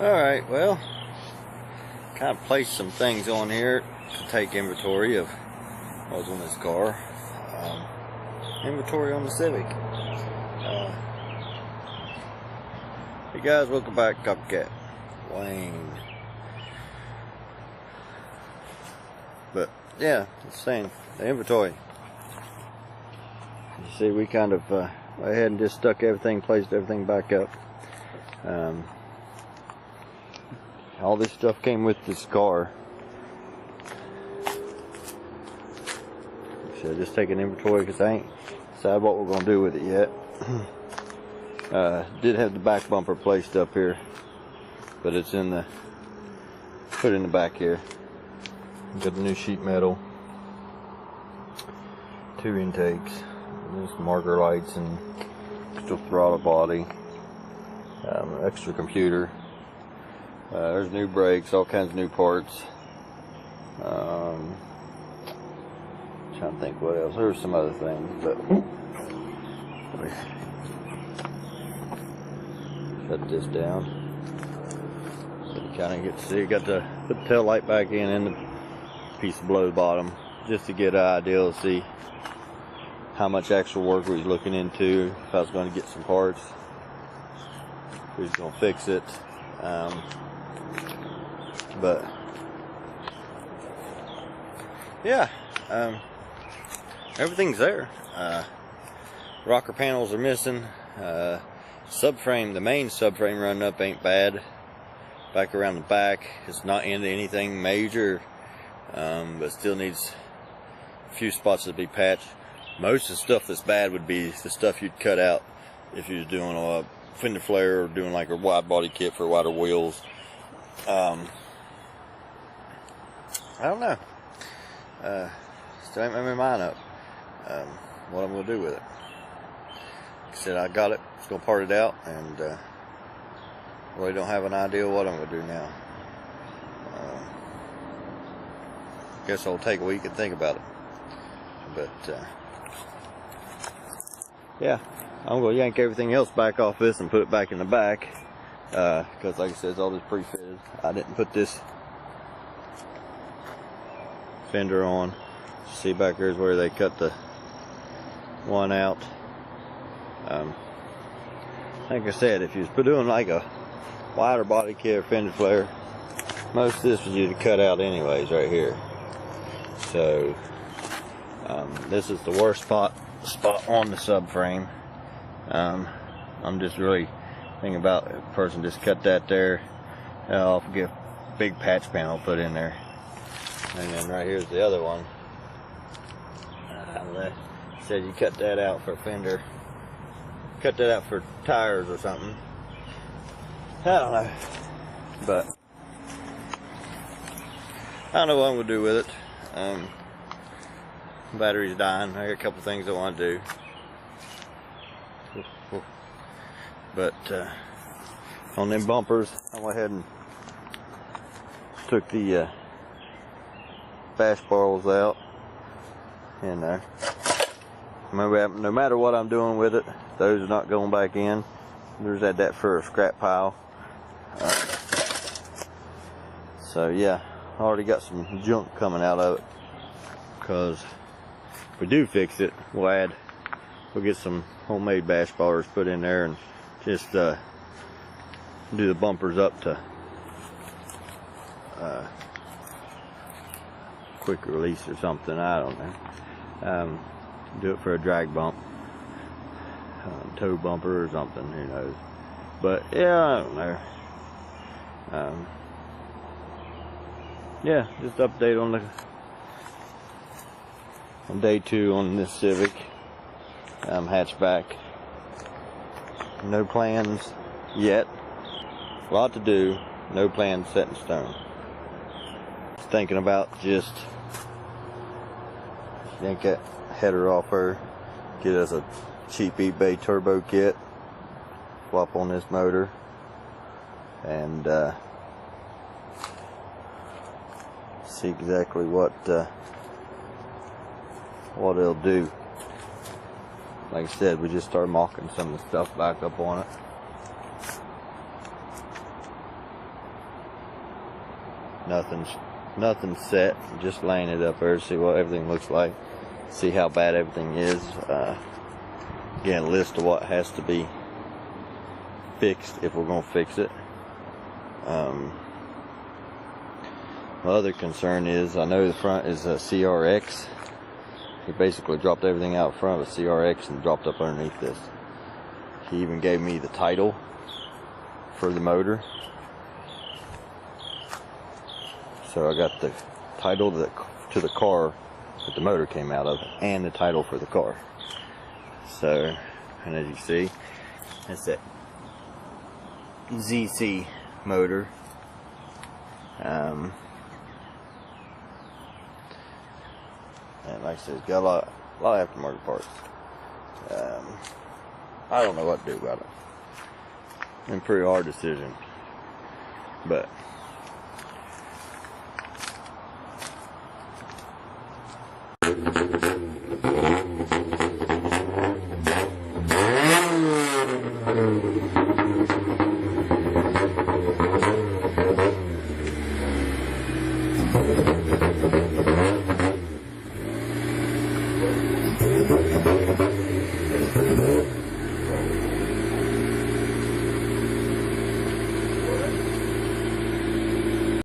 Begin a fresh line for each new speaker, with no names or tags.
Alright, well, kind of placed some things on here to take inventory of what was on this car. Inventory on the Civic. Hey guys, welcome back, Copycat Wayne. But yeah, it's saying the inventory. You see, we kind of went ahead and just stuck everything, placed everything back up. All this stuff came with this car. So just take an inventory because I ain't decided what we're gonna do with it yet. Did have the back bumper placed up here, but it's in the put in the back here. Got the new sheet metal, 2 intakes, there's marker lights and extra throttle body, extra computer. There's new brakes, all kinds of new parts. Trying to think what else. There's some other things, but shut this down so you kind of get to see. Got to put the tail light back in the piece below the bottom, just to get an idea to see how much actual work we was looking into. If I was going to get some parts, we was going to fix it. But yeah, everything's there. Rocker panels are missing. Subframe, the main subframe running up ain't bad. Back around the back, it's not into anything major, but still needs a few spots to be patched. Most of the stuff that's bad would be the stuff you'd cut out if you was doing a fender flare or doing like a wide body kit for wider wheels. I don't know. Still ain't made my mind up what I'm going to do with it. Like I said, I got it. Just going to part it out, and really don't have an idea what I'm going to do now. Guess I'll take a week and think about it. But yeah, I'm going to yank everything else back off this and put it back in the back, because like I said, it's all this pre-fitted. I didn't put this fender on. See, back there is where they cut the one out. Like I said, if you was doing like a wider body kit or fender flare, most of this was you to cut out anyways right here. So this is the worst spot on the subframe. I'm just really thinking about if a person just cut that there, I'll get a big patch panel put in there. And then right here's the other one. Said you cut that out for a fender, cut that out for tires or something. I don't know, but I don't know what I'm gonna do with it. Battery's dying. I got a couple things I want to do, but on them bumpers, I went ahead and took the bash bars out in there. No matter what I'm doing with it, those are not going back in. There's that for a scrap pile. So yeah, I already got some junk coming out of it, because if we do fix it, we'll get some homemade bash bars put in there and just do the bumpers up to quick release or something. I don't know. Do it for a drag bump, toe bumper or something, who knows. But yeah, I don't know. Yeah, just update on day 2 on this Civic hatchback. No plans yet. A lot to do. No plan set in stone. Thinking about just yank that header off her, get us a cheap eBay turbo kit, swap on this motor, and see exactly what it'll do. Like I said, we just started mocking some of the stuff back up on it. Nothing's set, just laying it up there to see what everything looks like, see how bad everything is. Again, a list of what has to be fixed if we're going to fix it. My other concern is, I know the front is a CRX. He basically dropped everything out front of a CRX and dropped up underneath this. He even gave me the title for the motor. So I got the title to the car that the motor came out of, and the title for the car. So, and as you see, that's that ZC motor. And like I said, it's got a lot of aftermarket parts. I don't know what to do about it. It's a pretty hard decision, but